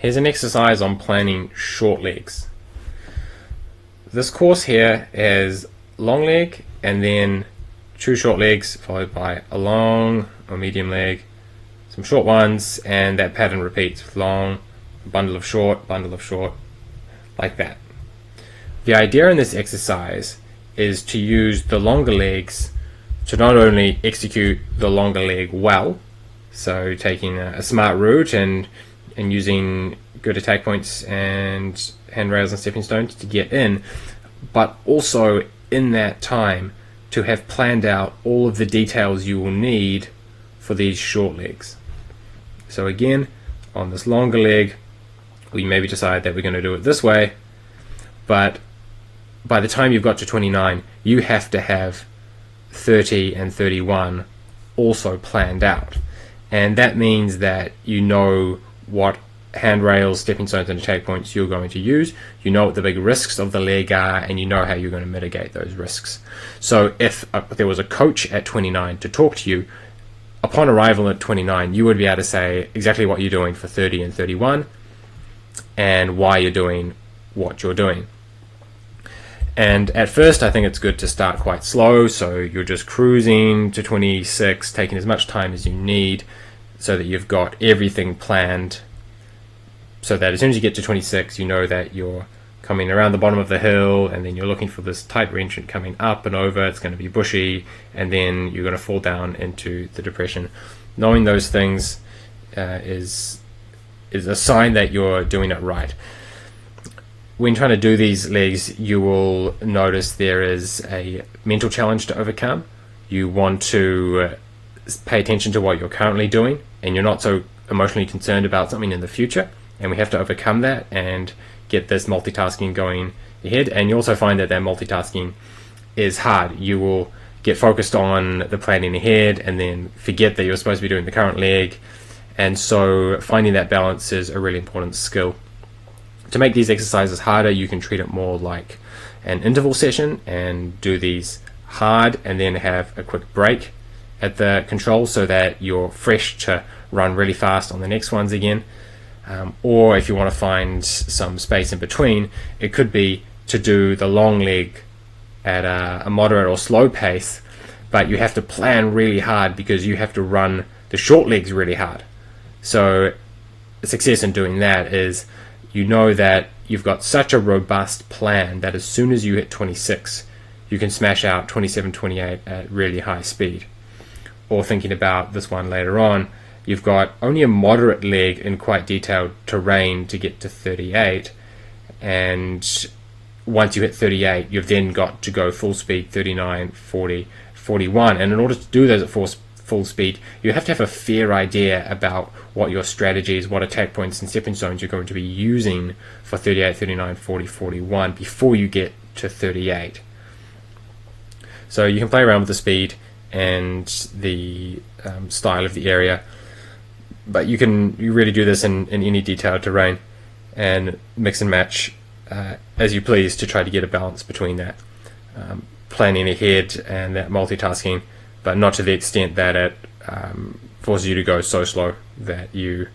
Here's an exercise on planning short legs. This course here is long leg and then 2 short legs followed by a long or medium leg, some short ones, and that pattern repeats: long, bundle of short, like that. The idea in this exercise is to use the longer legs to not only execute the longer leg well, so taking a smart route and using good attack points and handrails and stepping stones to get in, but also in that time to have planned out all of the details you will need for these short legs. So again, on this longer leg, we maybe decide that we're going to do it this way, but by the time you've got to 29, you have to have 30 and 31 also planned out. And that means that you know what handrails, stepping stones, and attack points you're going to use. You know what the big risks of the leg are, and you know how you're going to mitigate those risks. So if there was a coach at 29 to talk to you, upon arrival at 29, you would be able to say exactly what you're doing for 30 and 31 and why you're doing what you're doing. And at first, I think it's good to start quite slow, so you're just cruising to 26, taking as much time as you need so that you've got everything planned, so that as soon as you get to 26, you know that you're coming around the bottom of the hill, and then you're looking for this tight re-entrant coming up and over. It's going to be bushy, and then you're going to fall down into the depression. Knowing those things is a sign that you're doing it right. When trying to do these legs, you will notice there is a mental challenge to overcome. You want to pay attention to what you're currently doing, and you're not so emotionally concerned about something in the future, and we have to overcome that and get this multitasking going ahead. And you also find that multitasking is hard. You will get focused on the planning ahead and then forget that you're supposed to be doing the current leg, and so finding that balance is a really important skill. To make these exercises harder, you can treat it more like an interval session and do these hard and then have a quick break at the control so that you're fresh to run really fast on the next ones again. Or if you want to find some space in between, it could be to do the long leg at a moderate or slow pace, but you have to plan really hard because you have to run the short legs really hard. So success in doing that is you know that you've got such a robust plan that as soon as you hit 26, you can smash out 27, 28 at really high speed. Or thinking about this one later on, you've got only a moderate leg in quite detailed terrain to get to 38, and once you hit 38, you've then got to go full speed 39, 40, 41, and in order to do those at full speed, you have to have a fair idea about what your strategies, what attack points and stepping stones you're going to be using for 38, 39, 40, 41 before you get to 38. So you can play around with the speed and the style of the area, but you really do this in any detailed terrain and mix and match as you please to try to get a balance between that planning ahead and that multitasking, but not to the extent that it forces you to go so slow that you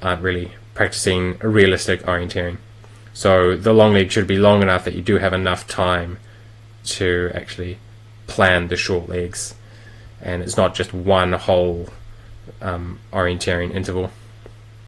aren't really practicing a realistic orienteering. So the long leg should be long enough that you do have enough time to actually plan the short legs, and it's not just one whole orienteering interval.